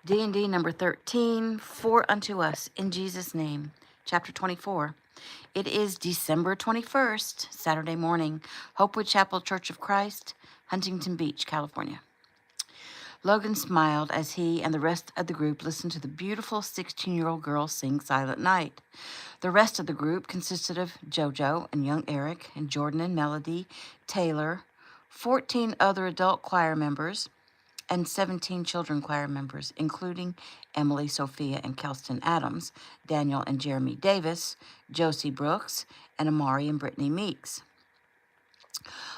D&D number 13, For Unto Us, in Jesus' name, chapter 24. It is December 21st, Saturday morning, Hopewood Chapel Church of Christ, Huntington Beach, California. Logan smiled as he and the rest of the group listened to the beautiful 16-year-old girl sing Silent Night. The rest of the group consisted of JoJo and young Eric and Jordan and Melody, Taylor, 14 other adult choir members, and 17 children choir members, including Emily, Sophia, and Kinos and Adams, Daniel and Jeremy Davis, Josie Brooks, and Amari and Brittany Meeks.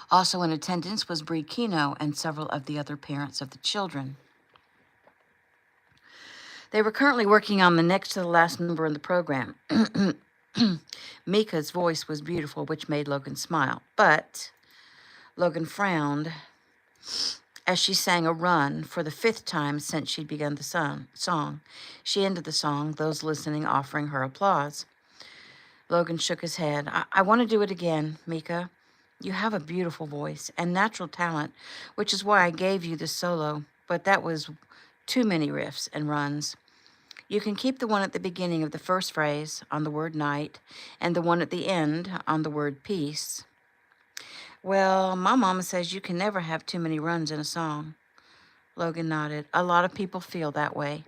Also in attendance was Bree Kino and several of the other parents of the children. They were currently working on the next to the last number in the program. Mika's voice was beautiful, which made Logan smile, but Logan frowned as she sang a run for the 5th time since she'd begun the song. She ended the song, those listening offering her applause. Logan shook his head. I want to do it again, Mika. You have a beautiful voice and natural talent, which is why I gave you this solo, but that was too many riffs and runs. You can keep the one at the beginning of the first phrase on the word night and the one at the end on the word peace. Well, my mama says you can never have too many runs in a song. Logan nodded. A lot of people feel that way.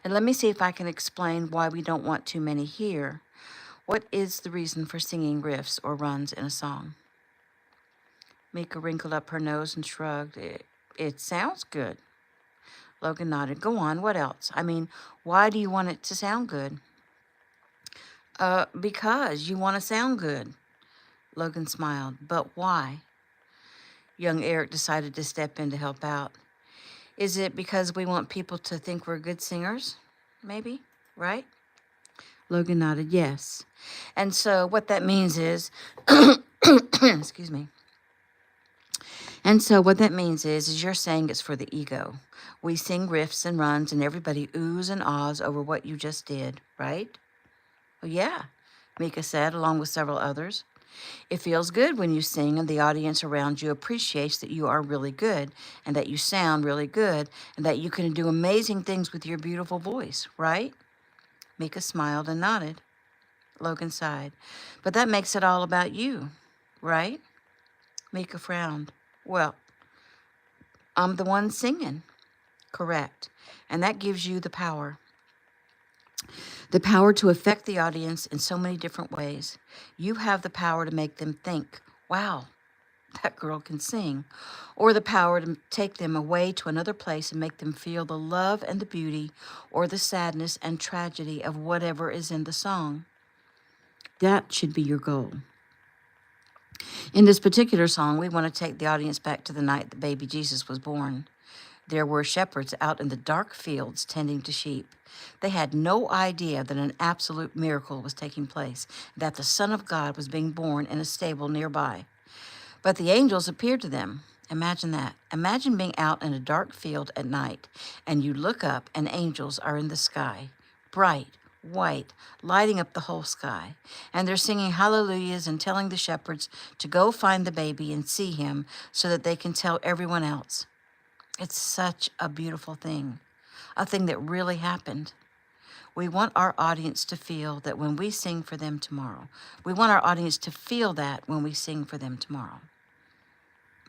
And let me see if I can explain why we don't want too many here. What is the reason for singing riffs or runs in a song? Mika wrinkled up her nose and shrugged. It sounds good. Logan nodded. Go on, what else? I mean, why do you want it to sound good? Because you want to sound good. Logan smiled. But why? Young Eric decided to step in to help out. Is it because we want people to think we're good singers? Maybe, right? Logan nodded, yes. And so what that means is, excuse me. And so what that means is you're saying it's for the ego. We sing riffs and runs and everybody oohs and ahs over what you just did, right? Well, yeah, Mika said, along with several others. It feels good when you sing and the audience around you appreciates that you are really good and that you sound really good and that you can do amazing things with your beautiful voice, right? Mika smiled and nodded. Logan sighed. But that makes it all about you, right? Mika frowned. Well, I'm the one singing. Correct. And that gives you the power. The power to affect the audience in so many different ways. You have the power to make them think, wow, that girl can sing. Or the power to take them away to another place and make them feel the love and the beauty or the sadness and tragedy of whatever is in the song. That should be your goal. In this particular song, we want to take the audience back to the night that baby Jesus was born. There were shepherds out in the dark fields tending to sheep. They had no idea that an absolute miracle was taking place, that the Son of God was being born in a stable nearby. But the angels appeared to them. Imagine that. Imagine being out in a dark field at night, and you look up and angels are in the sky, bright, white, lighting up the whole sky. And they're singing hallelujahs and telling the shepherds to go find the baby and see him so that they can tell everyone else. It's such a beautiful thing, a thing that really happened. We want our audience to feel that when we sing for them tomorrow. We want our audience to feel that when we sing for them tomorrow.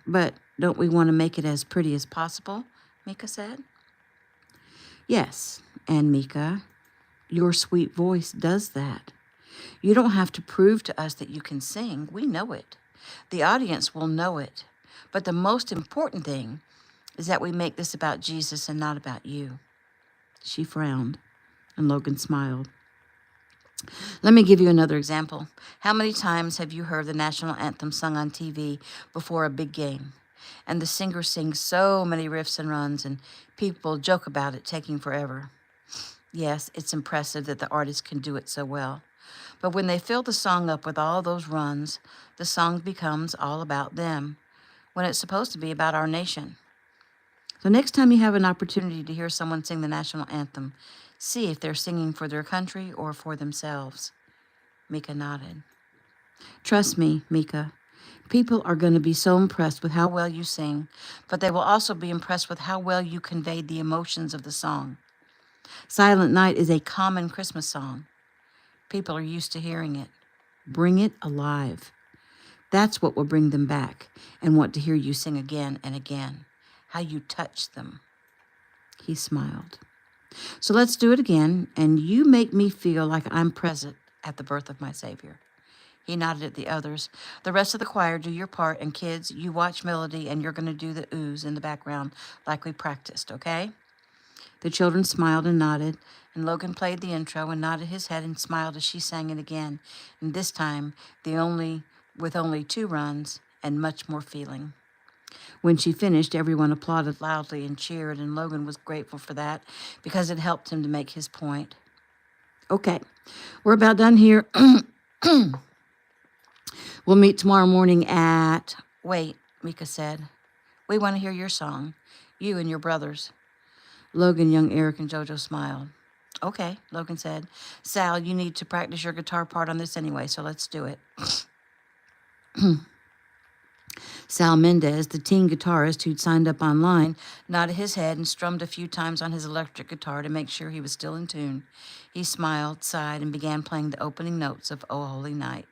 But don't we want to make it as pretty as possible? Mika said. Yes, and Mika, your sweet voice does that. You don't have to prove to us that you can sing. We know it. The audience will know it. But the most important thing is that we make this about Jesus and not about you. She frowned, and Logan smiled. Let me give you another example. How many times have you heard the national anthem sung on TV before a big game? And the singer sings so many riffs and runs, and people joke about it taking forever. Yes, it's impressive that the artist can do it so well. But when they fill the song up with all those runs, the song becomes all about them, when it's supposed to be about our nation. So next time you have an opportunity to hear someone sing the national anthem, see if they're singing for their country or for themselves. Mika nodded. Trust me, Mika. People are going to be so impressed with how well you sing, but they will also be impressed with how well you conveyed the emotions of the song. Silent Night is a common Christmas song. People are used to hearing it. Bring it alive. That's what will bring them back and want to hear you sing again and again. How you touch them. He smiled. So let's do it again, and you make me feel like I'm present at the birth of my Savior. He nodded at the others. The rest of the choir, do your part, and kids, you watch Melody, and you're going to do the oohs in the background like we practiced, okay? The children smiled and nodded, and Logan played the intro and nodded his head and smiled as she sang it again, and this time with only 2 runs and much more feeling. When she finished, everyone applauded loudly and cheered, and Logan was grateful for that because it helped him to make his point. Okay, we're about done here. We'll meet tomorrow morning at... Wait, Mika said. We want to hear your song. You and your brothers. Logan, young Eric, and JoJo smiled. Okay, Logan said. Sal, you need to practice your guitar part on this anyway, so let's do it. Sal Mendez, the teen guitarist who'd signed up online, nodded his head and strummed a few times on his electric guitar to make sure he was still in tune. He smiled, sighed, and began playing the opening notes of O Holy Night.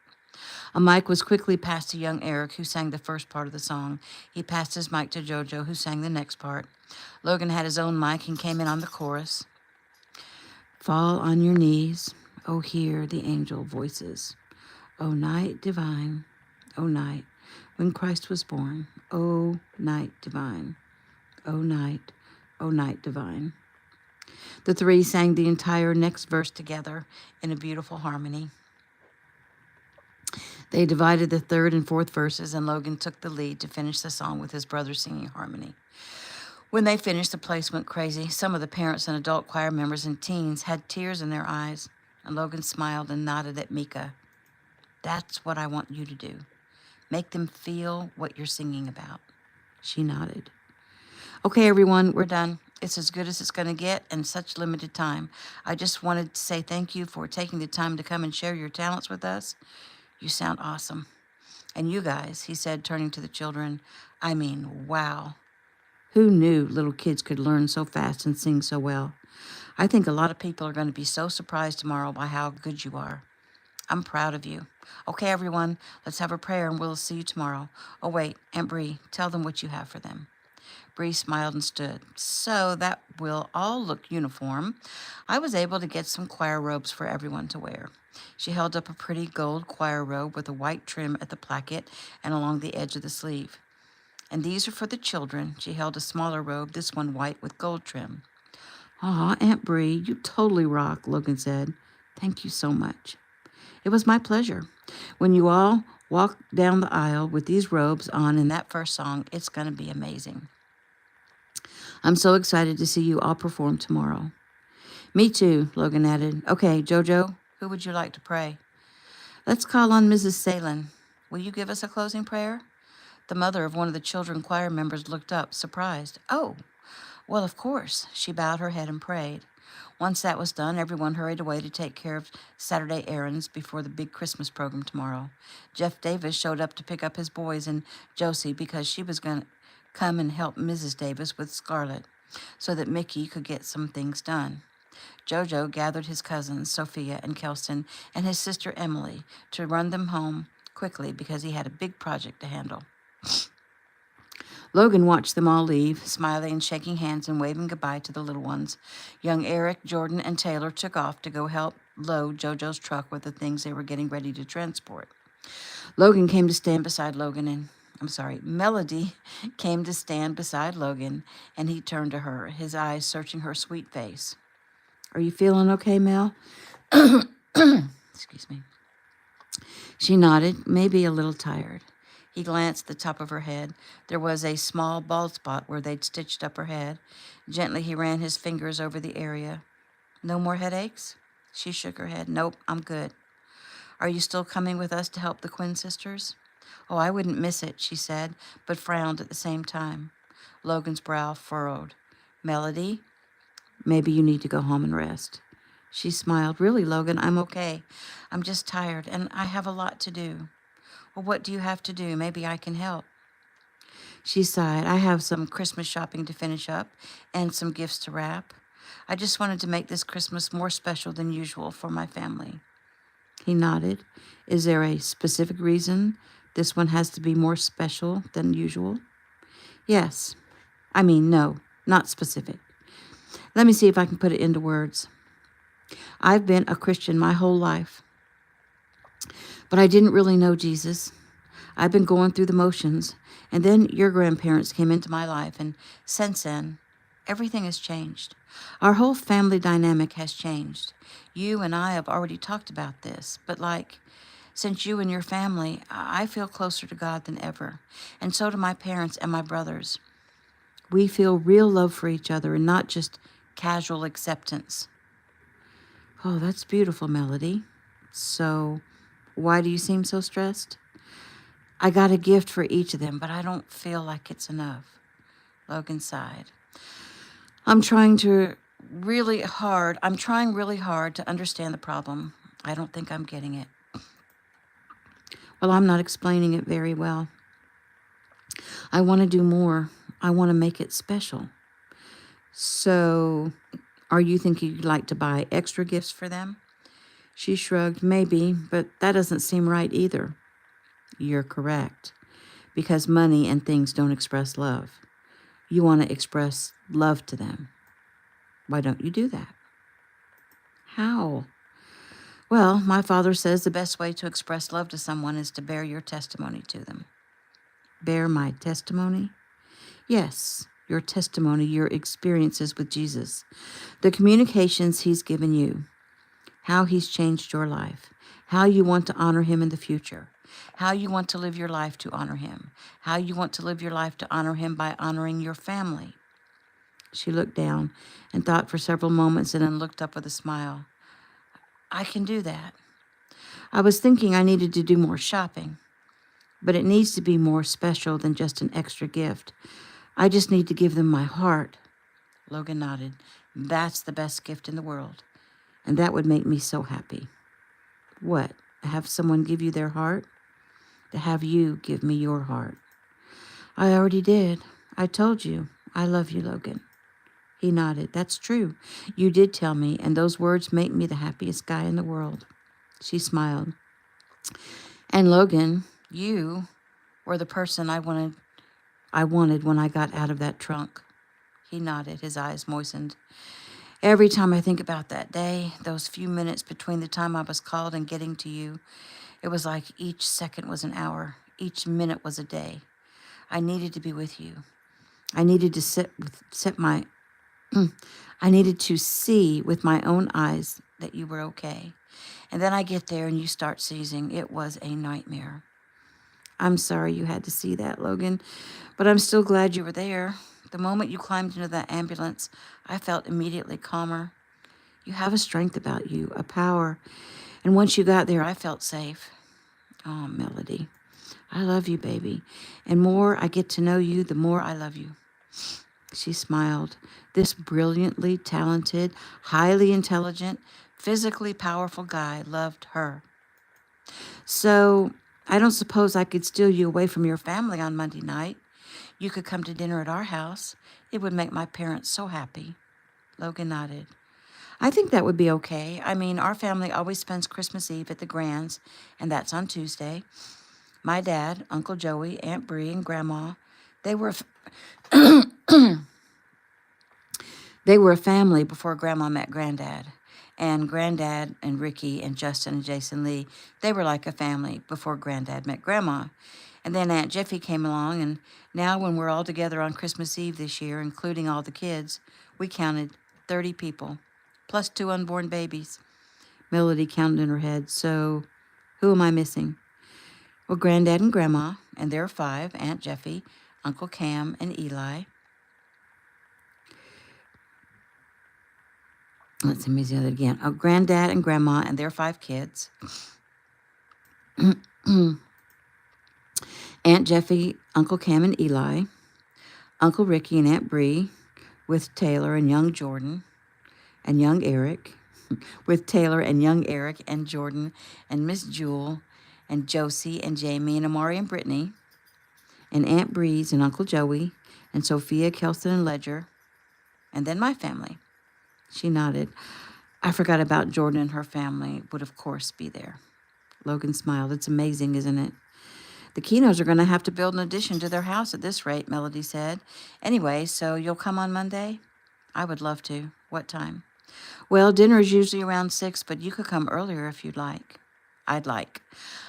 A mic was quickly passed to young Eric, who sang the first part of the song. He passed his mic to JoJo, who sang the next part. Logan had his own mic and came in on the chorus. Fall on your knees, oh hear the angel voices. O night divine, O night when Christ was born. O night divine, O night divine. The 3 sang the entire next verse together in a beautiful harmony. They divided the 3rd and 4th verses, and Logan took the lead to finish the song with his brother singing harmony. When they finished, the place went crazy. Some of the parents and adult choir members and teens had tears in their eyes, and Logan smiled and nodded at Mika. That's what I want you to do. Make them feel what you're singing about. She nodded. Okay, everyone, we're done. It's as good as it's going to get in such limited time. I just wanted to say thank you for taking the time to come and share your talents with us. You sound awesome. And you guys, he said, turning to the children, I mean, wow. Who knew little kids could learn so fast and sing so well? I think a lot of people are going to be so surprised tomorrow by how good you are. I'm proud of you. Okay, everyone, let's have a prayer and we'll see you tomorrow. Oh, wait, Aunt Bree, tell them what you have for them. Bree smiled and stood. So that we'll all look uniform, I was able to get some choir robes for everyone to wear. She held up a pretty gold choir robe with a white trim at the placket and along the edge of the sleeve. And these are for the children. She held a smaller robe, this one white with gold trim. Aw, Aunt Bree, you totally rock, Logan said. Thank you so much. It was my pleasure. When you all walk down the aisle with these robes on in that first song, it's going to be amazing. I'm so excited to see you all perform tomorrow. Me too, Logan added. Okay, JoJo, who would you like to pray? Let's call on Mrs. Salin. Will you give us a closing prayer? The mother of one of the children choir members looked up, surprised. Oh, well, of course. She bowed her head and prayed. Once that was done, everyone hurried away to take care of Saturday errands before the big Christmas program tomorrow. Jeff Davis showed up to pick up his boys and Josie because she was going to come and help Mrs. Davis with Scarlett so that Mickey could get some things done. JoJo gathered his cousins, Sophia and Kelston, and his sister Emily to run them home quickly because he had a big project to handle. Logan watched them all leave, smiling and shaking hands and waving goodbye to the little ones. Young Eric, Jordan, and Taylor took off to go help load JoJo's truck with the things they were getting ready to transport. Melody came to stand beside Logan, and he turned to her, his eyes searching her sweet face. Are you feeling okay, Mel? Excuse me. She nodded, maybe a little tired. He glanced at the top of her head. There was a small bald spot where they'd stitched up her head. Gently, he ran his fingers over the area. No more headaches? She shook her head. Nope, I'm good. Are you still coming with us to help the Quinn sisters? Oh, I wouldn't miss it, she said, but frowned at the same time. Logan's brow furrowed. Melody, maybe you need to go home and rest. She smiled. Really, Logan, I'm okay. I'm just tired, and I have a lot to do. Well, what do you have to do? Maybe I can help. She sighed. I have some Christmas shopping to finish up and some gifts to wrap. I just wanted to make this Christmas more special than usual for my family. He nodded. Is there a specific reason this one has to be more special than usual? Yes. No, not specific. Let me see if I can put it into words. I've been a Christian my whole life, but I didn't really know Jesus. I've been going through the motions, and then your grandparents came into my life, and since then, everything has changed. Our whole family dynamic has changed. You and I have already talked about this, but since you and your family, I feel closer to God than ever, and so do my parents and my brothers. We feel real love for each other and not just casual acceptance. Oh, that's beautiful, Melody. So, why do you seem so stressed? I got a gift for each of them, but I don't feel like it's enough. Logan sighed. I'm trying really hard to understand the problem. I don't think I'm getting it. Well, I'm not explaining it very well. I want to do more. I want to make it special. So, are you thinking you'd like to buy extra gifts for them? She shrugged. Maybe, but that doesn't seem right either. You're correct, because money and things don't express love. You want to express love to them. Why don't you do that? How? Well, my father says the best way to express love to someone is to bear your testimony to them. Bear my testimony? Yes, your testimony, your experiences with Jesus, the communications he's given you, how he's changed your life, how you want to honor him in the future, how you want to live your life to honor him, how you want to live your life to honor him by honoring your family. She looked down and thought for several moments and then looked up with a smile. I can do that. I was thinking I needed to do more shopping, but it needs to be more special than just an extra gift. I just need to give them my heart. Logan nodded. That's the best gift in the world, and that would make me so happy. What? Have someone give you their heart? To have you give me your heart. I already did. I told you. I love you, Logan. He nodded. That's true. You did tell me, and those words make me the happiest guy in the world. She smiled. And Logan, you were the person I wanted when I got out of that trunk. He nodded. His eyes moistened. Every time I think about that day, those few minutes between the time I was called and getting to you, it was like each second was an hour. Each minute was a day. I needed to be with you. I needed to I needed to see with my own eyes that you were okay. And then I get there and you start seizing. It was a nightmare. I'm sorry you had to see that, Logan, but I'm still glad you were there. The moment you climbed into that ambulance, I felt immediately calmer. You have a strength about you, a power. And once you got there, I felt safe. Oh, Melody, I love you, baby. And more I get to know you, the more I love you. She smiled. This brilliantly talented, highly intelligent, physically powerful guy loved her. So, I don't suppose I could steal you away from your family on Monday night. You could come to dinner at our house. It would make my parents so happy. Logan nodded. I think that would be okay. Our family always spends Christmas Eve at the Grands, and that's on Tuesday. My dad, Uncle Joey, Aunt Bree, and Grandma, they were they were a family before Grandma met Granddad. And Granddad and Ricky and Justin and Jason Lee, they were like a family before Granddad met Grandma. And then Aunt Jeffy came along, and now when we're all together on Christmas Eve this year, including all the kids, we counted 30 people, plus 2 unborn babies. Melody counted in her head. So, who am I missing? Well, Granddad and Grandma, and there are 5, Aunt Jeffy, Uncle Cam, and Eli. Let's see, the other again. Oh, Granddad and Grandma and their 5 kids. Aunt Jeffy, Uncle Cam and Eli. Uncle Ricky and Aunt Bree with Taylor and young Jordan and young Eric. With Taylor and young Eric and Jordan and Miss Jewel and Josie and Jamie and Amari and Brittany. And Aunt Breeze and Uncle Joey and Sophia, Kelson, and Ledger. And then my family. She nodded. I forgot about Jordan and her family would, of course, be there. Logan smiled. It's amazing, isn't it? The Kinos are going to have to build an addition to their house at this rate, Melody said. Anyway, so you'll come on Monday? I would love to. What time? Well, dinner is usually around 6, but you could come earlier if you'd like. I'd like.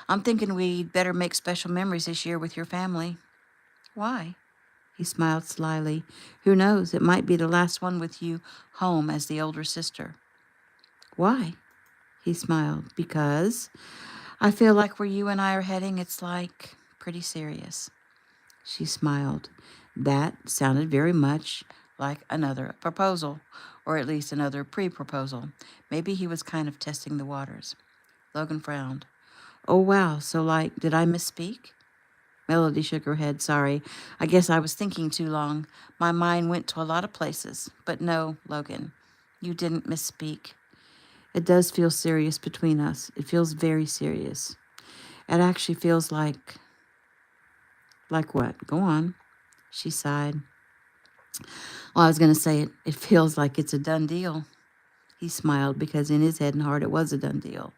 I'm thinking we'd better make special memories this year with your family. Why? He smiled slyly. Who knows? It might be the last one with you home as the older sister. Why? He smiled. Because I feel like where you and I are heading, it's like pretty serious. She smiled. That sounded very much like another proposal, or at least another pre-proposal. Maybe he was kind of testing the waters. Logan frowned. Oh, wow. So, like, did I misspeak? Melody shook her head. Sorry. I guess I was thinking too long. My mind went to a lot of places. But no, Logan, you didn't misspeak. It does feel serious between us. It feels very serious. It actually feels like... Like what? Go on. She sighed. Well, I was going to say it feels like it's a done deal. He smiled because in his head and heart it was a done deal.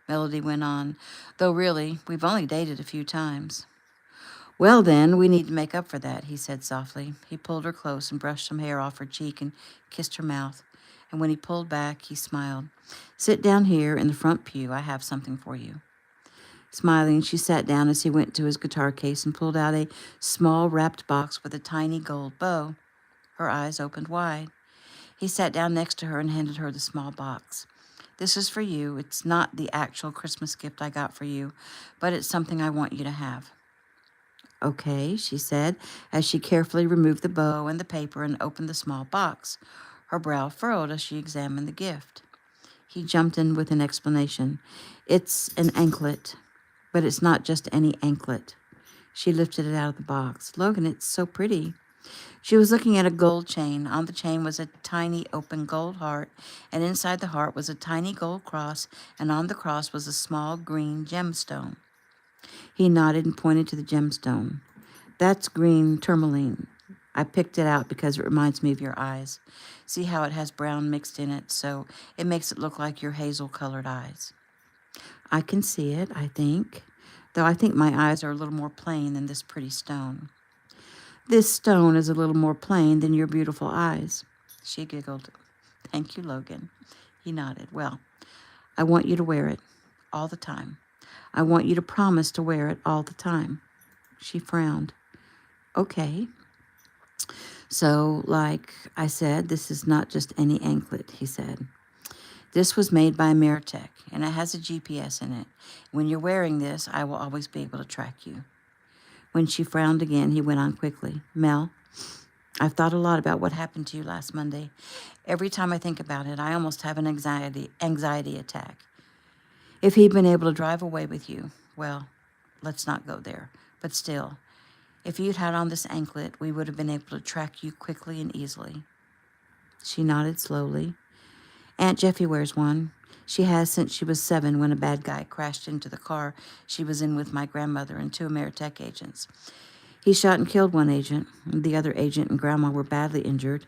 Melody went on. Though really, we've only dated a few times. Well, then, we need to make up for that, he said softly. He pulled her close and brushed some hair off her cheek and kissed her mouth. And when he pulled back, he smiled. Sit down here in the front pew. I have something for you. Smiling, she sat down as he went to his guitar case and pulled out a small wrapped box with a tiny gold bow. Her eyes opened wide. He sat down next to her and handed her the small box. This is for you. It's not the actual Christmas gift I got for you, but it's something I want you to have. Okay, she said, as she carefully removed the bow and the paper and opened the small box. Her brow furrowed as she examined the gift. He jumped in with an explanation. It's an anklet, but it's not just any anklet. She lifted it out of the box. Logan, it's so pretty. She was looking at a gold chain. On the chain was a tiny open gold heart, and inside the heart was a tiny gold cross, and on the cross was a small green gemstone. He nodded and pointed to the gemstone. That's green tourmaline. I picked it out because it reminds me of your eyes. See how it has brown mixed in it, so it makes it look like your hazel-colored eyes. I can see it, I think, though I think my eyes are a little more plain than this pretty stone. This stone is a little more plain than your beautiful eyes. She giggled. Thank you, Logan. He nodded. Well, I want you to wear it all the time. I want you to promise to wear it all the time. She frowned. Okay. So, like I said, this is not just any anklet, he said. This was made by Ameritech, and it has a GPS in it. When you're wearing this, I will always be able to track you. When she frowned again, he went on quickly. Mel, I've thought a lot about what happened to you last Monday. Every time I think about it, I almost have an anxiety attack. If he'd been able to drive away with you, well, let's not go there. But still, if you'd had on this anklet, we would have been able to track you quickly and easily. She nodded slowly. Aunt Jeffy wears one. She has since she was 7 when a bad guy crashed into the car she was in with my grandmother and 2 Ameritech agents. He shot and killed one agent. The other agent and Grandma were badly injured,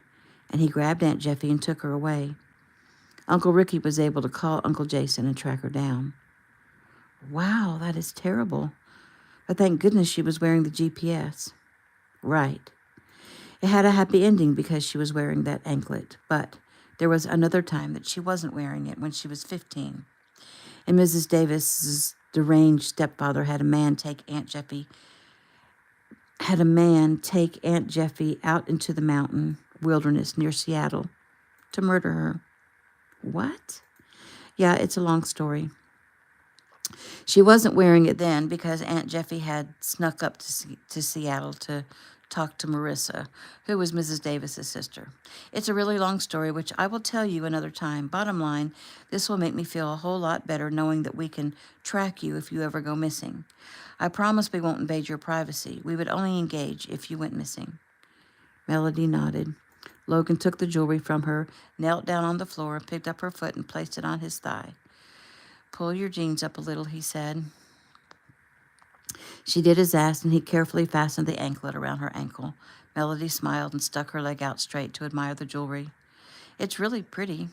and he grabbed Aunt Jeffy and took her away. Uncle Ricky was able to call Uncle Jason and track her down. Wow, that is terrible. But thank goodness she was wearing the GPS. Right. It had a happy ending because she was wearing that anklet, but there was another time that she wasn't wearing it when she was 15. And Mrs. Davis's deranged stepfather had a man take Aunt Jeffy out into the mountain wilderness near Seattle to murder her. What? Yeah, it's a long story. She wasn't wearing it then because Aunt Jeffy had snuck up to Seattle to talk to Marissa, who was Mrs. Davis's sister. It's a really long story, which I will tell you another time. Bottom line, this will make me feel a whole lot better knowing that we can track you if you ever go missing. I promise we won't invade your privacy. We would only engage if you went missing. Melody nodded. Logan took the jewelry from her, knelt down on the floor, picked up her foot, and placed it on his thigh. Pull your jeans up a little, he said. She did as asked, and he carefully fastened the anklet around her ankle. Melody smiled and stuck her leg out straight to admire the jewelry. It's really pretty.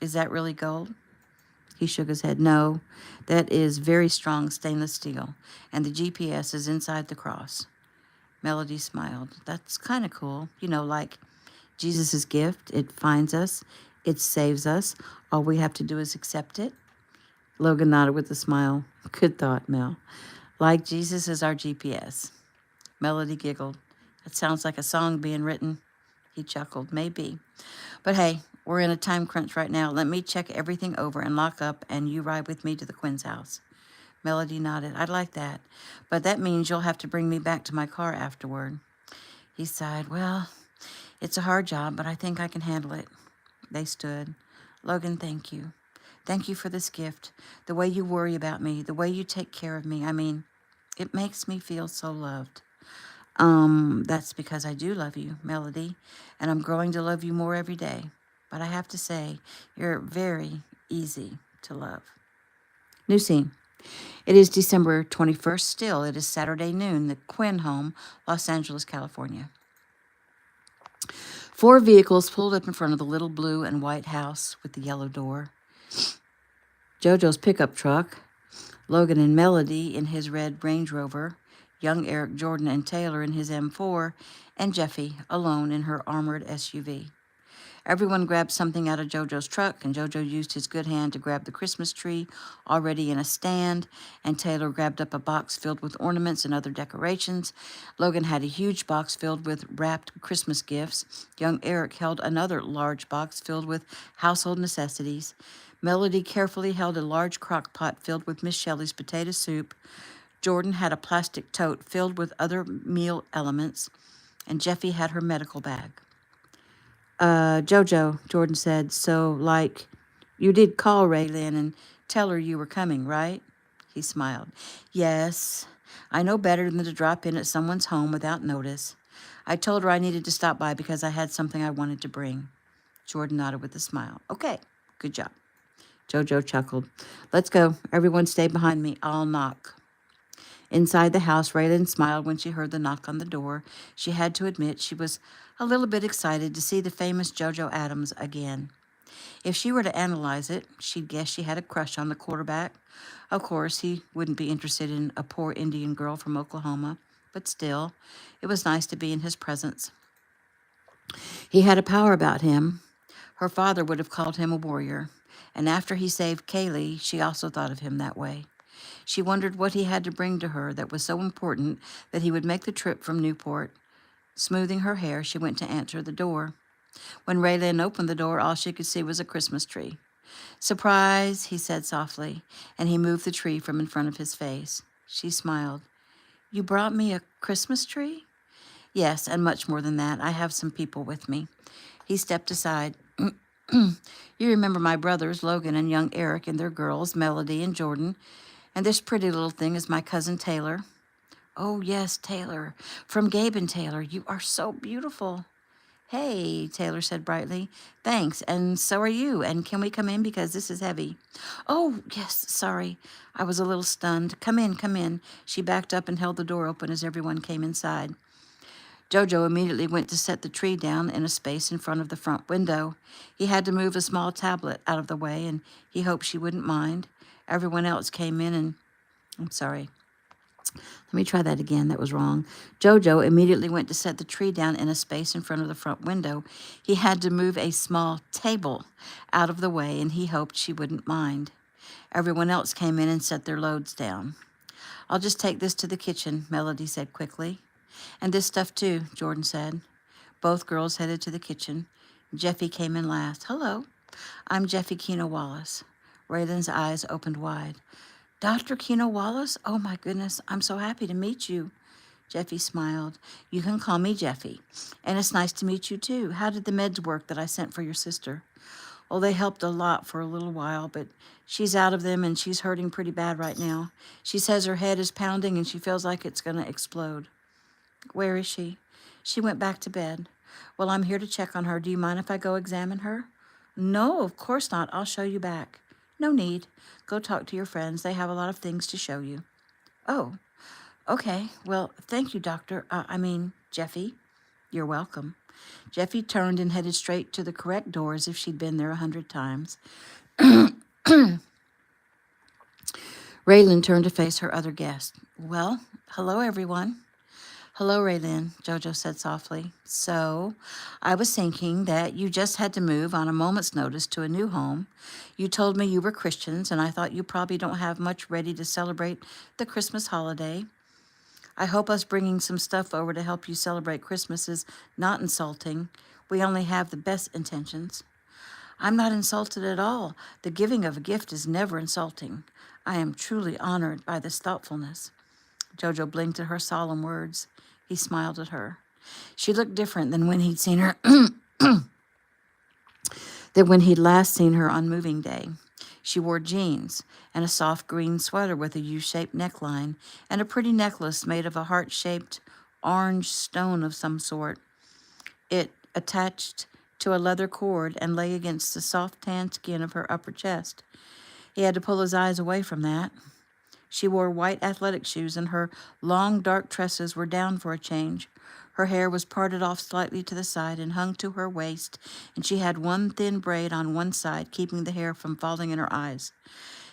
Is that really gold? He shook his head. No, that is very strong stainless steel, and the GPS is inside the cross. Melody smiled. That's kind of cool. You know, like Jesus' gift. It finds us, it saves us. All we have to do is accept it. Logan nodded with a smile. Good thought, Mel. Like Jesus is our GPS. Melody giggled. That sounds like a song being written. He chuckled. Maybe. But hey, we're in a time crunch right now. Let me check everything over and lock up, and you ride with me to the Quinn's house. Melody nodded. I'd like that. But that means you'll have to bring me back to my car afterward. He sighed. Well, it's a hard job, but I think I can handle it. They stood. Logan, thank you. Thank you for this gift. The way you worry about me, the way you take care of me. I mean, it makes me feel so loved. That's because I do love you, Melody, and I'm growing to love you more every day. But I have to say, you're very easy to love. New scene. It is December 21st still. It is Saturday noon, the Quinn home, Los Angeles, California. 4 vehicles pulled up in front of the little blue and white house with the yellow door. JoJo's pickup truck, Logan and Melody in his red Range Rover, young Eric, Jordan, and Taylor in his M4, and Jeffy alone in her armored SUV. Everyone grabbed something out of JoJo's truck, and JoJo used his good hand to grab the Christmas tree already in a stand, and Taylor grabbed up a box filled with ornaments and other decorations. Logan had a huge box filled with wrapped Christmas gifts. Young Eric held another large box filled with household necessities. Melody carefully held a large crock pot filled with Miss Shelley's potato soup. Jordan had a plastic tote filled with other meal elements, and Jeffy had her medical bag. JoJo, Jordan said, so, like, you did call Raylan and tell her you were coming, right? He smiled. Yes, I know better than to drop in at someone's home without notice. I told her I needed to stop by because I had something I wanted to bring. Jordan nodded with a smile. Okay, good job. JoJo chuckled. Let's go. Everyone stay behind me. I'll knock. Inside the house, Raylan smiled when she heard the knock on the door. She had to admit she was a little bit excited to see the famous JoJo Adams again. If she were to analyze it, she'd guess she had a crush on the quarterback. Of course, he wouldn't be interested in a poor Indian girl from Oklahoma, but still, it was nice to be in his presence. He had a power about him. Her father would have called him a warrior, and after he saved Cali, she also thought of him that way. She wondered what he had to bring to her that was so important that he would make the trip from Newport. Smoothing her hair, she went to answer the door. When Raylan opened the door, all she could see was a Christmas tree. Surprise, he said softly, and he moved the tree from in front of his face. She smiled. You brought me a Christmas tree? Yes, and much more than that. I have some people with me. He stepped aside. You remember my brothers, Logan and young Eric, and their girls, Melody and Jordan. And this pretty little thing is my cousin Taylor. Oh, yes, Taylor. From Gabe and Taylor. You are so beautiful. Hey, Taylor said brightly. Thanks, and so are you. And can we come in because this is heavy? Oh, yes, sorry. I was a little stunned. Come in, come in. She backed up and held the door open as everyone came inside. JoJo immediately went to set the tree down in a space in front of the front window. He had to move a small tablet out of the way, and he hoped she wouldn't mind. Everyone else came in and... I'm sorry. Let me try that again. That was wrong. JoJo immediately went to set the tree down in a space in front of the front window. He had to move a small table out of the way, and he hoped she wouldn't mind. Everyone else came in and set their loads down. I'll just take this to the kitchen, Melody said quickly. And this stuff too, Jordan said. Both girls headed to the kitchen. Jeffy came in last. Hello, I'm Jeffy Kino Wallace. Raylan's eyes opened wide. Dr. Kino Wallace? Oh my goodness, I'm so happy to meet you. Jeffy smiled. You can call me Jeffy. And it's nice to meet you too. How did the meds work that I sent for your sister? Oh, they helped a lot for a little while, but she's out of them and she's hurting pretty bad right now. She says her head is pounding and she feels like it's going to explode. Where is she? She went back to bed. Well, I'm here to check on her. Do you mind if I go examine her? No, of course not. I'll show you back. No need. Go talk to your friends. They have a lot of things to show you. Oh, okay. Well, thank you, Doctor. Jeffy. You're welcome. Jeffy turned and headed straight to the correct door as if she'd been there 100 times. Raylan turned to face her other guest. Well, hello, everyone. Hello, Raylan, JoJo said softly. So, I was thinking that you just had to move on a moment's notice to a new home. You told me you were Christians, and I thought you probably don't have much ready to celebrate the Christmas holiday. I hope us bringing some stuff over to help you celebrate Christmas is not insulting. We only have the best intentions. I'm not insulted at all. The giving of a gift is never insulting. I am truly honored by this thoughtfulness. JoJo blinked at her solemn words. He smiled at her. She looked different than when he'd seen her, than when he'd last seen her on moving day. She wore jeans and a soft green sweater with a U-shaped neckline and a pretty necklace made of a heart-shaped orange stone of some sort. It attached to a leather cord and lay against the soft tan skin of her upper chest. He had to pull his eyes away from that. She wore white athletic shoes, and her long, dark tresses were down for a change. Her hair was parted off slightly to the side and hung to her waist, and she had one thin braid on one side, keeping the hair from falling in her eyes.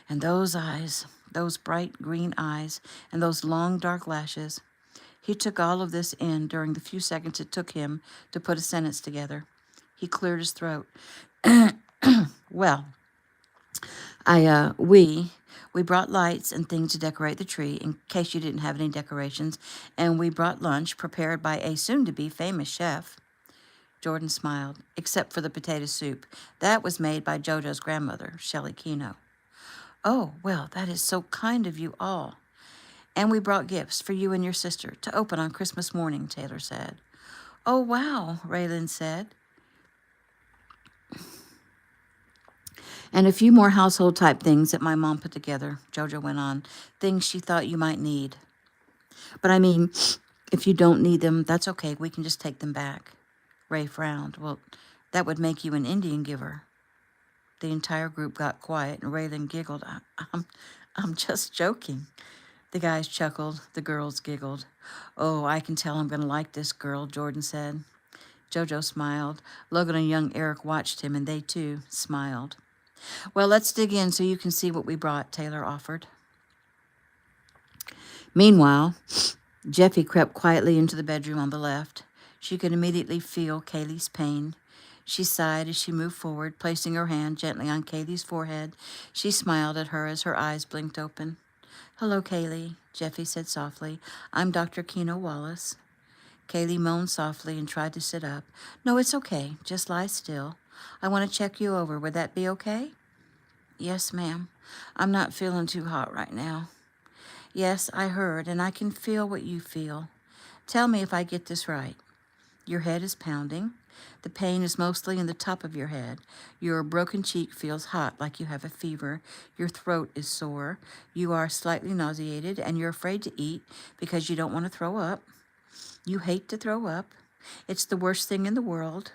And those eyes, those bright green eyes, and those long, dark lashes. He took all of this in during the few seconds it took him to put a sentence together. He cleared his throat. Well, we brought lights and things to decorate the tree in case you didn't have any decorations, and we brought lunch prepared by a soon-to-be famous chef. Jordan smiled, except for the potato soup. That was made by JoJo's grandmother, Shelley Kino. Oh, well, that is so kind of you all. And we brought gifts for you and your sister to open on Christmas morning, Taylor said. Oh, wow, Raylan said. And a few more household-type things that my mom put together, JoJo went on. Things she thought you might need. But I mean, if you don't need them, that's okay. We can just take them back. Ray frowned. Well, that would make you an Indian giver. The entire group got quiet, and Raylan giggled. I'm just joking. The guys chuckled. The girls giggled. Oh, I can tell I'm going to like this girl, Jordan said. JoJo smiled. Logan and young Eric watched him, and they, too, smiled. Well, let's dig in so you can see what we brought, Taylor offered. Meanwhile, Jeffy crept quietly into the bedroom on the left. She could immediately feel Kaylee's pain. She sighed as she moved forward, placing her hand gently on Kaylee's forehead. She smiled at her as her eyes blinked open. Hello, Kaylee, Jeffy said softly. I'm Dr. Kino Wallace. Kaylee moaned softly and tried to sit up. No, it's okay. Just lie still. I want to check you over. Would that be okay? Yes, ma'am. I'm not feeling too hot right now. Yes, I heard, and I can feel what you feel. Tell me if I get this right. Your head is pounding. The pain is mostly in the top of your head. Your broken cheek feels hot, like you have a fever. Your throat is sore. You are slightly nauseated, and you're afraid to eat because you don't want to throw up. You hate to throw up. It's the worst thing in the world.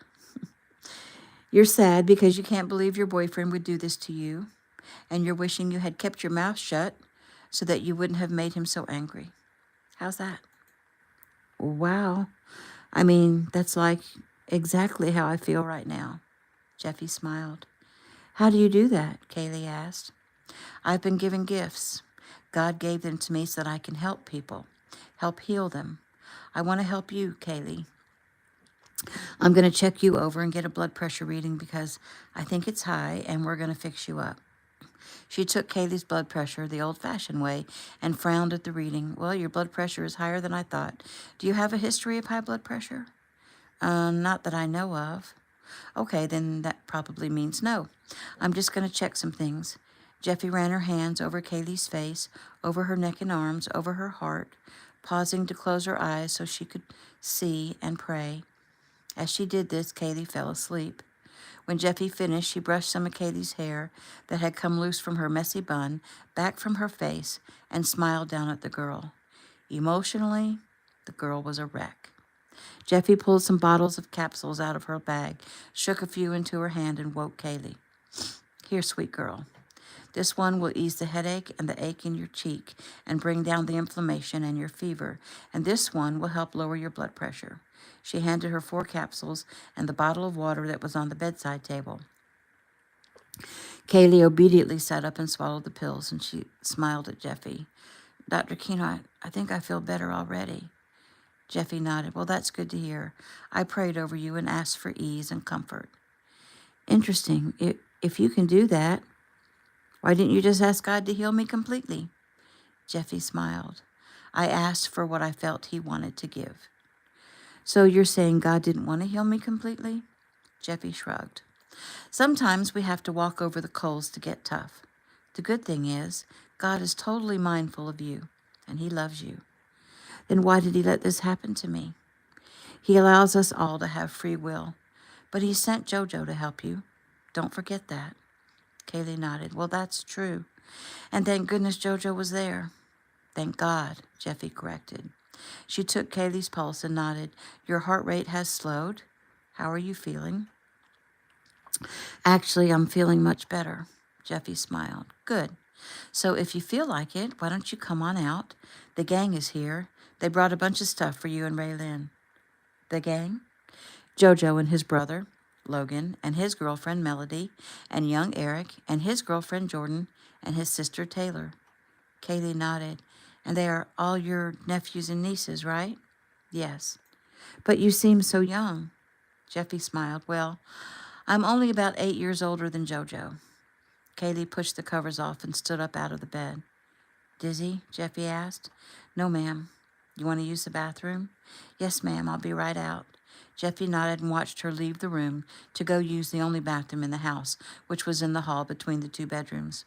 You're sad because you can't believe your boyfriend would do this to you, and you're wishing you had kept your mouth shut so that you wouldn't have made him so angry. How's that? Wow. I mean, that's like exactly how I feel right now. Jeffy smiled. How do you do that? Kaylee asked. I've been given gifts. God gave them to me so that I can help people, help heal them. I want to help you, Kaylee. I'm going to check you over and get a blood pressure reading because I think it's high, and we're going to fix you up. She took Kaylee's blood pressure the old-fashioned way and frowned at the reading. Well, your blood pressure is higher than I thought. Do you have a history of high blood pressure? Not that I know of. Okay, then that probably means no. I'm just going to check some things. Jeffy ran her hands over Kaylee's face, over her neck and arms, over her heart, pausing to close her eyes so she could see and pray. As she did this, Kaylee fell asleep. When Jeffy finished, she brushed some of Kaylee's hair that had come loose from her messy bun back from her face and smiled down at the girl. Emotionally, the girl was a wreck. Jeffy pulled some bottles of capsules out of her bag, shook a few into her hand, and woke Kaylee. Here, sweet girl. This one will ease the headache and the ache in your cheek and bring down the inflammation and your fever. And this one will help lower your blood pressure. She handed her 4 capsules and the bottle of water that was on the bedside table. Cali obediently sat up and swallowed the pills, and she smiled at Jeffy. Dr. Kino, I think I feel better already. Jeffy nodded. Well, that's good to hear. I prayed over you and asked for ease and comfort. Interesting. If you can do that, why didn't you just ask God to heal me completely? Jeffy smiled. I asked for what I felt he wanted to give. So you're saying God didn't want to heal me completely? Jeffy shrugged. Sometimes we have to walk over the coals to get tough. The good thing is, God is totally mindful of you, and he loves you. Then why did he let this happen to me? He allows us all to have free will, but he sent JoJo to help you. Don't forget that. Cali nodded. Well, that's true. And thank goodness JoJo was there. Thank God, Jeffy corrected. She took Cali's pulse and nodded. Your heart rate has slowed. How are you feeling? Actually, I'm feeling much better. Jeffy smiled. Good. So if you feel like it, why don't you come on out? The gang is here. They brought a bunch of stuff for you and Raylyn. The gang? JoJo and his brother, Logan, and his girlfriend, Melody, and young Eric, and his girlfriend, Jordan, and his sister, Taylor. Cali nodded. And they are all your nephews and nieces, right? Yes. But you seem so young. Jeffy smiled. Well, I'm only about 8 years older than JoJo. Cali pushed the covers off and stood up out of the bed. Dizzy? Jeffy asked. No, ma'am. You want to use the bathroom? Yes, ma'am. I'll be right out. Jeffy nodded and watched her leave the room to go use the only bathroom in the house, which was in the hall between the 2 bedrooms.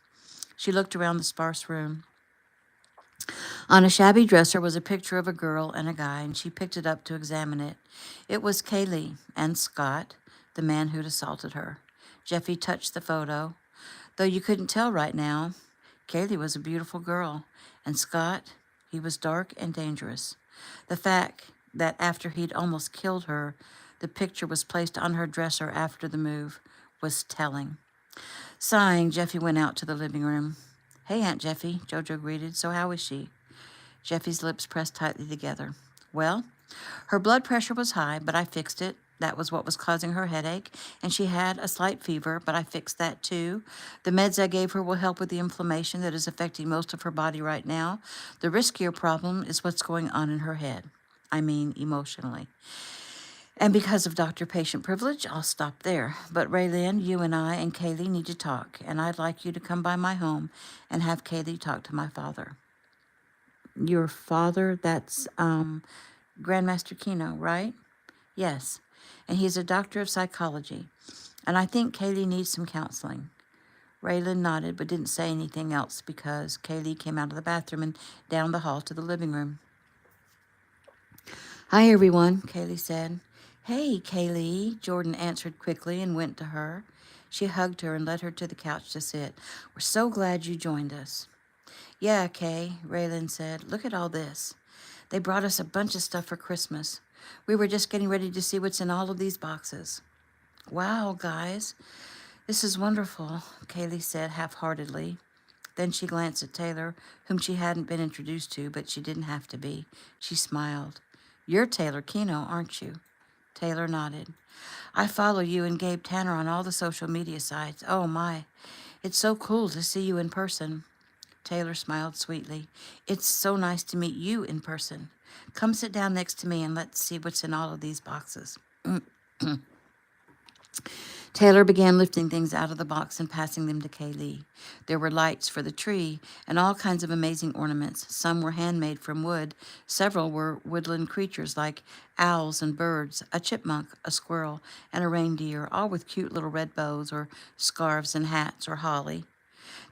She looked around the sparse room. On a shabby dresser was a picture of a girl and a guy, and she picked it up to examine it. It was Cali and Scott, the man who'd assaulted her. Jeffy touched the photo. Though you couldn't tell right now, Cali was a beautiful girl, and Scott, he was dark and dangerous. The fact that after he'd almost killed her, the picture was placed on her dresser after the move was telling. Sighing, Jeffy went out to the living room. Hey, Aunt Jeffy, JoJo greeted. So how is she? Jeffy's lips pressed tightly together. Well, her blood pressure was high, but I fixed it. That was what was causing her headache, and she had a slight fever, but I fixed that too. The meds I gave her will help with the inflammation that is affecting most of her body right now. The riskier problem is what's going on in her head. I mean, emotionally. And because of doctor-patient privilege, I'll stop there. But Raylyn, you and I and Cali need to talk, and I'd like you to come by my home and have Cali talk to my father. Your father? That's Grandmaster Kino, right? Yes. And he's a doctor of psychology. And I think Cali needs some counseling. Raylyn nodded but didn't say anything else because Cali came out of the bathroom and down the hall to the living room. Hi, everyone, Cali said. Hey, Cali, Jordan answered quickly and went to her. She hugged her and led her to the couch to sit. We're so glad you joined us. Yeah, Kay, Raylyn said. Look at all this. They brought us a bunch of stuff for Christmas. We were just getting ready to see what's in all of these boxes. Wow, guys, this is wonderful, Cali said half-heartedly. Then she glanced at Taylor, whom she hadn't been introduced to, but she didn't have to be. She smiled. You're Taylor Kino, aren't you? Taylor nodded. I follow you and Gabe Tanner on all the social media sites. Oh, my. It's so cool to see you in person. Taylor smiled sweetly. It's so nice to meet you in person. Come sit down next to me and let's see what's in all of these boxes. Taylor began lifting things out of the box and passing them to Cali. There were lights for the tree and all kinds of amazing ornaments. Some were handmade from wood. Several were woodland creatures like owls and birds, a chipmunk, a squirrel, and a reindeer, all with cute little red bows or scarves and hats or holly.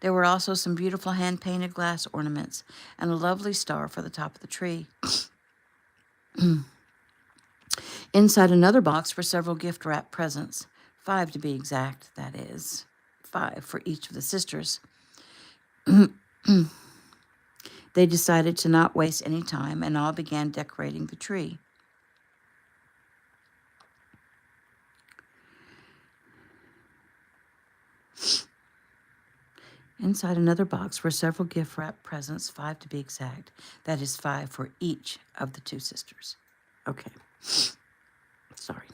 There were also some beautiful hand-painted glass ornaments and a lovely star for the top of the tree. Inside another box were several gift-wrapped presents. 5 to be exact, that is. 5 for each of the sisters. They decided to not waste any time and all began decorating the tree. Inside another box were several gift-wrapped presents, 5 to be exact. That is 5 for each of the 2 sisters. Okay. Sorry.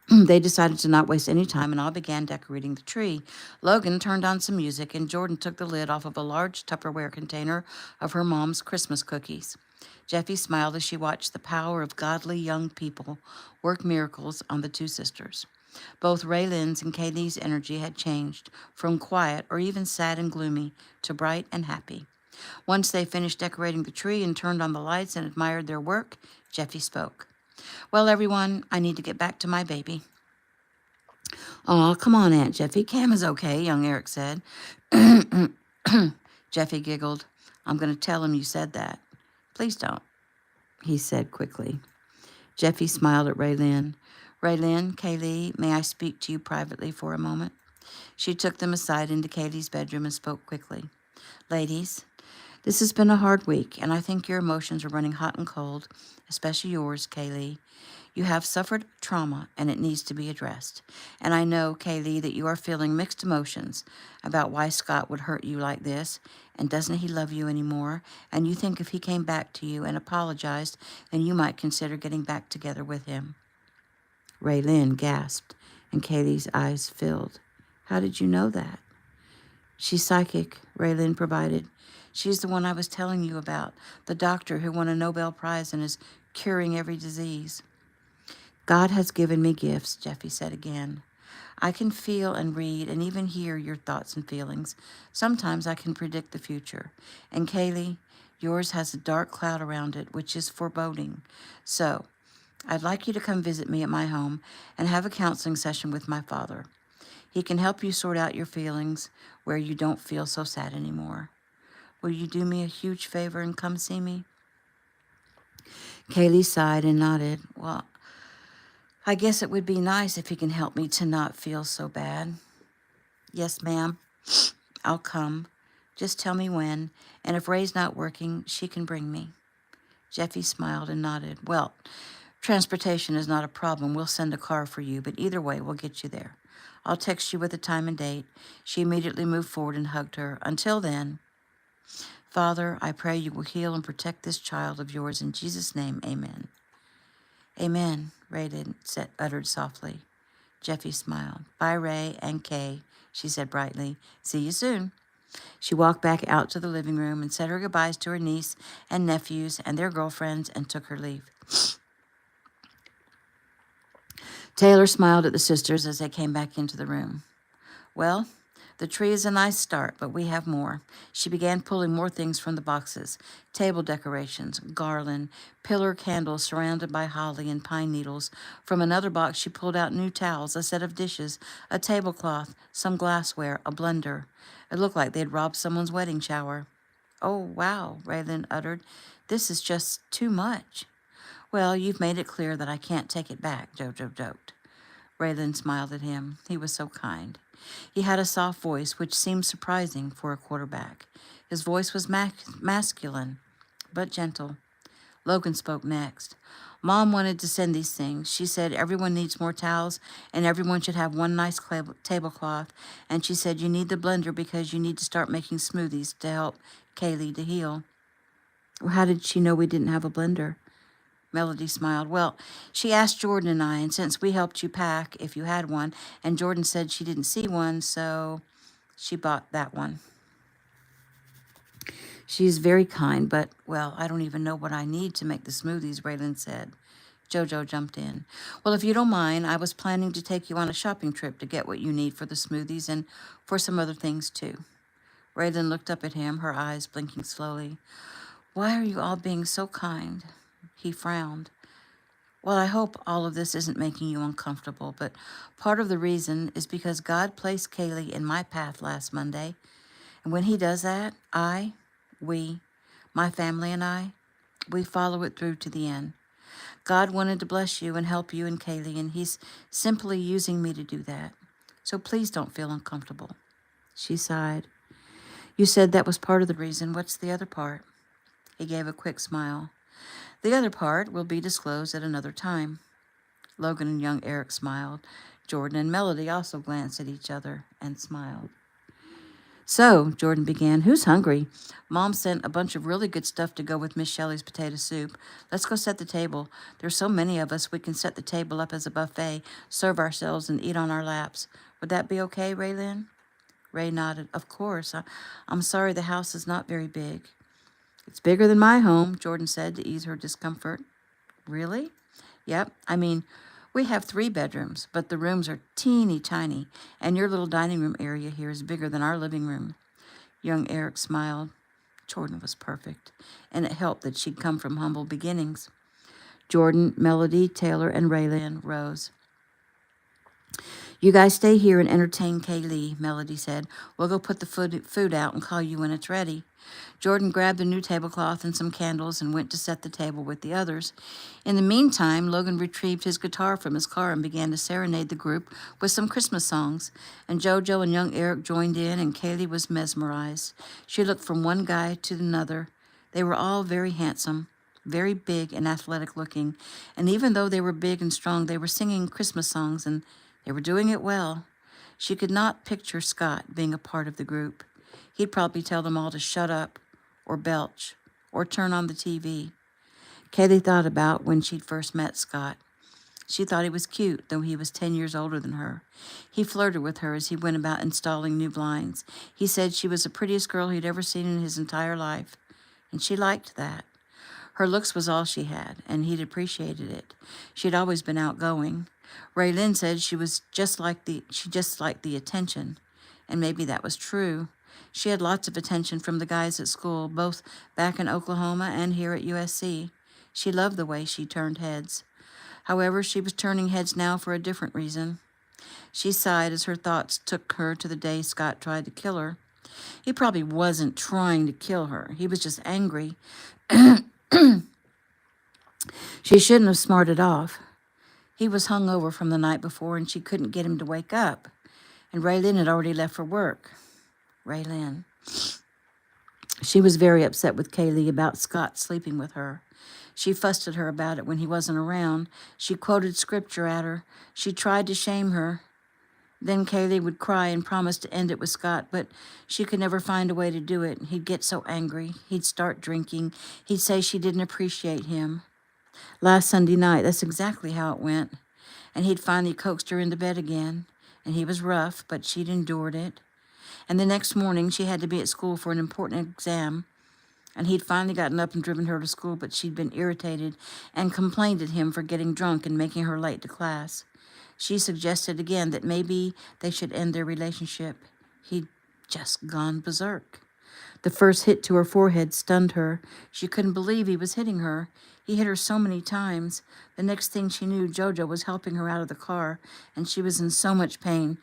They decided to not waste any time and all began decorating the tree. Logan turned on some music and Jordan took the lid off of a large Tupperware container of her mom's Christmas cookies. Jeffy smiled as she watched the power of godly young people work miracles on the two sisters. Both Raylan's and Kaylee's energy had changed from quiet or even sad and gloomy to bright and happy. Once they finished decorating the tree and turned on the lights and admired their work, Jeffy spoke. Well, everyone, I need to get back to my baby. Oh, come on, Aunt Jeffy. Cam is okay, young Eric said. Jeffy giggled. I'm going to tell him you said that. Please don't, he said quickly. Jeffy smiled at Raylin. Raylin, Kaylee, may I speak to you privately for a moment? She took them aside into Kaylee's bedroom and spoke quickly. Ladies, this has been a hard week, and I think your emotions are running hot and cold, especially yours, Kaylee. You have suffered trauma, and it needs to be addressed. And I know, Kaylee, that you are feeling mixed emotions about why Scott would hurt you like this, and doesn't he love you anymore? And you think if he came back to you and apologized, then you might consider getting back together with him. Raylin gasped, and Kaylee's eyes filled. How did you know that? She's psychic, Raylin provided. She's the one I was telling you about, the doctor who won a Nobel Prize and is curing every disease. God has given me gifts, Jeffy said again. I can feel and read and even hear your thoughts and feelings. Sometimes I can predict the future. And Kaylee, yours has a dark cloud around it, which is foreboding. So, I'd like you to come visit me at my home and have a counseling session with my father. He can help you sort out your feelings where you don't feel so sad anymore. Will you do me a huge favor and come see me? Kaylee sighed and nodded. Well, I guess it would be nice if he can help me to not feel so bad. Yes, ma'am. I'll come. Just tell me when, and if Ray's not working, she can bring me. Jeffy smiled and nodded. Well, transportation is not a problem. We'll send a car for you, but either way, we'll get you there. I'll text you with the time and date. She immediately moved forward and hugged her. Until then, Father, I pray you will heal and protect this child of yours. In Jesus' name, amen. Amen, Ray uttered softly. Jeffy smiled. Bye, Ray and Kay, she said brightly. See you soon. She walked back out to the living room and said her goodbyes to her niece and nephews and their girlfriends and took her leave. Taylor smiled at the sisters as they came back into the room. Well, the tree is a nice start, but we have more. She began pulling more things from the boxes. Table decorations, garland, pillar candles surrounded by holly and pine needles. From another box, she pulled out new towels, a set of dishes, a tablecloth, some glassware, a blender. It looked like they had robbed someone's wedding shower. Oh, wow, Raylan uttered. This is just too much. Well, you've made it clear that I can't take it back, JoJo joked. Raylan smiled at him. He was so kind. He had a soft voice, which seemed surprising for a quarterback. His voice was masculine, but gentle. Logan spoke next. Mom wanted to send these things. She said everyone needs more towels and everyone should have one nice tablecloth. And she said you need the blender because you need to start making smoothies to help Kaylee to heal. Well, how did she know we didn't have a blender? Melody smiled. Well, she asked Jordan and I, and since we helped you pack if you had one, and Jordan said she didn't see one, so she bought that one. She's very kind, but, well, I don't even know what I need to make the smoothies, Raylan said. JoJo jumped in. Well, if you don't mind, I was planning to take you on a shopping trip to get what you need for the smoothies and for some other things, too. Raylan looked up at him, her eyes blinking slowly. Why are you all being so kind? He frowned. Well, I hope all of this isn't making you uncomfortable, but part of the reason is because God placed Kaylee in my path last Monday. And when he does that, we, my family and I, we follow it through to the end. God wanted to bless you and help you and Kaylee, and he's simply using me to do that. So please don't feel uncomfortable. She sighed. You said that was part of the reason. What's the other part? He gave a quick smile. The other part will be disclosed at another time. Logan and young Eric smiled. Jordan and Melody also glanced at each other and smiled. So, Jordan began, who's hungry? Mom sent a bunch of really good stuff to go with Miss Shelley's potato soup. Let's go set the table. There's so many of us, we can set the table up as a buffet, serve ourselves, and eat on our laps. Would that be okay, Raylin? Ray nodded. Of course. I'm sorry the house is not very big. It's bigger than my home, Jordan said to ease her discomfort. Really? Yep. I mean, we have 3 bedrooms, but the rooms are teeny tiny, and your little dining room area here is bigger than our living room. Young Eric smiled. Jordan was perfect, and it helped that she'd come from humble beginnings. Jordan, Melody, Taylor, and Raylin rose. You guys stay here and entertain Cali, Melody said. We'll go put the food out and call you when it's ready. Jordan grabbed a new tablecloth and some candles and went to set the table with the others. In the meantime, Logan retrieved his guitar from his car and began to serenade the group with some Christmas songs. And JoJo and young Eric joined in, and Kaylee was mesmerized. She looked from one guy to another. They were all very handsome, very big and athletic looking. And even though they were big and strong, they were singing Christmas songs, and they were doing it well. She could not picture Scott being a part of the group. He'd probably tell them all to shut up, or belch, or turn on the TV. Kaylee thought about when she'd first met Scott. She thought he was cute, though he was 10 years older than her. He flirted with her as he went about installing new blinds. He said she was the prettiest girl he'd ever seen in his entire life, and she liked that. Her looks was all she had, and he'd appreciated it. She'd always been outgoing. Raylin said she just liked the attention, and maybe that was true. She had lots of attention from the guys at school, both back in Oklahoma and here at USC. She loved the way she turned heads. However, she was turning heads now for a different reason. She sighed as her thoughts took her to the day Scott tried to kill her. He probably wasn't trying to kill her. He was just angry. She shouldn't have smarted off. He was hungover from the night before, and she couldn't get him to wake up. And Raylin had already left for work. Raylin. She was very upset with Kaylee about Scott sleeping with her. She fussed at her about it when he wasn't around. She quoted scripture at her. She tried to shame her. Then Kaylee would cry and promise to end it with Scott, but she could never find a way to do it. He'd get so angry. He'd start drinking. He'd say she didn't appreciate him. Last Sunday night, that's exactly how it went. And he'd finally coaxed her into bed again. And he was rough, but she'd endured it. And the next morning, she had to be at school for an important exam. And he'd finally gotten up and driven her to school, but she'd been irritated and complained at him for getting drunk and making her late to class. She suggested again that maybe they should end their relationship. He'd just gone berserk. The first hit to her forehead stunned her. She couldn't believe he was hitting her. He hit her so many times. The next thing she knew, JoJo was helping her out of the car, and she was in so much pain.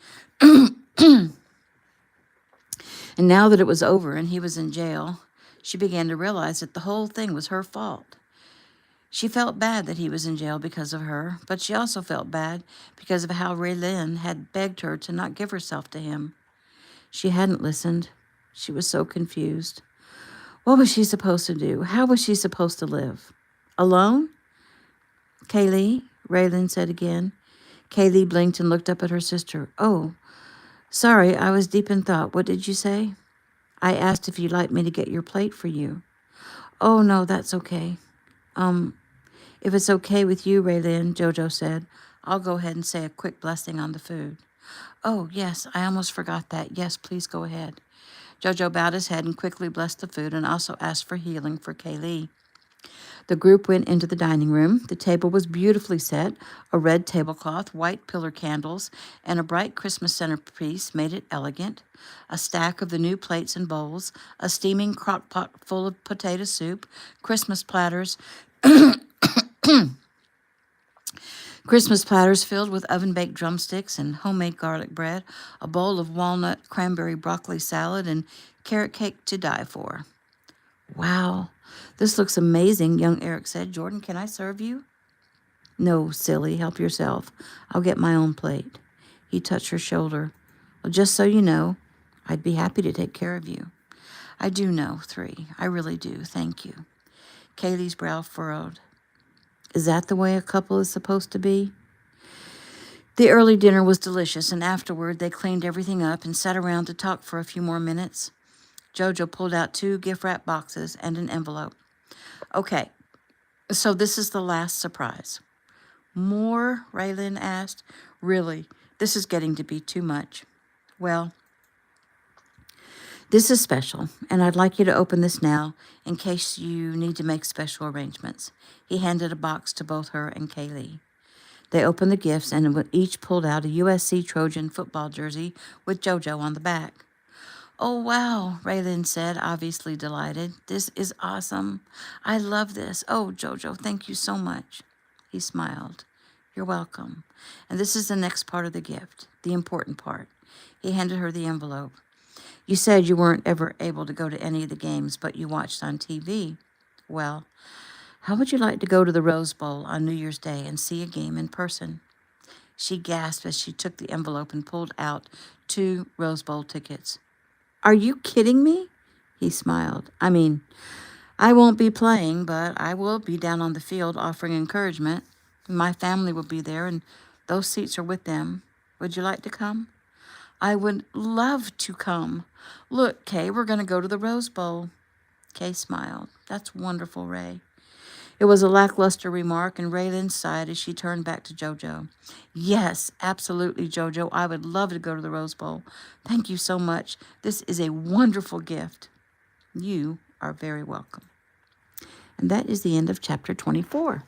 And now that it was over and he was in jail, she began to realize that the whole thing was her fault. She felt bad that he was in jail because of her, but she also felt bad because of how Raylin had begged her to not give herself to him. She hadn't listened. She was so confused. What was she supposed to do? How was she supposed to live? Alone? Kaylee, Raylin said again. Kaylee blinked and looked up at her sister. Oh, sorry, I was deep in thought. What did you say? I asked if you'd like me to get your plate for you. Oh, no, that's okay. If it's okay with you, Raylin, JoJo said, I'll go ahead and say a quick blessing on the food. Oh, yes, I almost forgot that. Yes, please go ahead. JoJo bowed his head and quickly blessed the food and also asked for healing for Kaylee. The group went into the dining room. The table was beautifully set. A red tablecloth, white pillar candles, and a bright Christmas centerpiece made it elegant. A stack of the new plates and bowls, a steaming crock pot full of potato soup, Christmas platters, Christmas platters filled with oven-baked drumsticks and homemade garlic bread, a bowl of walnut, cranberry, broccoli salad, and carrot cake to die for. Wow, this looks amazing, young Eric said. Jordan, can I serve you? No, silly, help yourself. I'll get my own plate. He touched her shoulder. Well, just so you know, I'd be happy to take care of you. I do know, 3. I really do, thank you. Kaylee's brow furrowed. Is that the way a couple is supposed to be? The early dinner was delicious, and afterward they cleaned everything up and sat around to talk for a few more minutes. JoJo pulled out 2 gift wrap boxes and an envelope. Okay, so this is the last surprise. More? Raylan asked. Really, this is getting to be too much. Well, this is special, and I'd like you to open this now in case you need to make special arrangements. He handed a box to both her and Cali. They opened the gifts and each pulled out a USC Trojan football jersey with JoJo on the back. Oh, wow, Raylan said, obviously delighted. This is awesome. I love this. Oh, JoJo, thank you so much. He smiled. You're welcome. And this is the next part of the gift, the important part. He handed her the envelope. You said you weren't ever able to go to any of the games, but you watched on TV. Well, how would you like to go to the Rose Bowl on New Year's Day and see a game in person? She gasped as she took the envelope and pulled out 2 Rose Bowl tickets. Are you kidding me? He smiled. I mean, I won't be playing, but I will be down on the field offering encouragement. My family will be there, and those seats are with them. Would you like to come? I would love to come. Look, Kay, we're going to go to the Rose Bowl. Kay smiled. That's wonderful, Ray. It was a lackluster remark, and Raylan sighed as she turned back to JoJo. Yes, absolutely, JoJo. I would love to go to the Rose Bowl. Thank you so much. This is a wonderful gift. You are very welcome. And that is the end of chapter 24.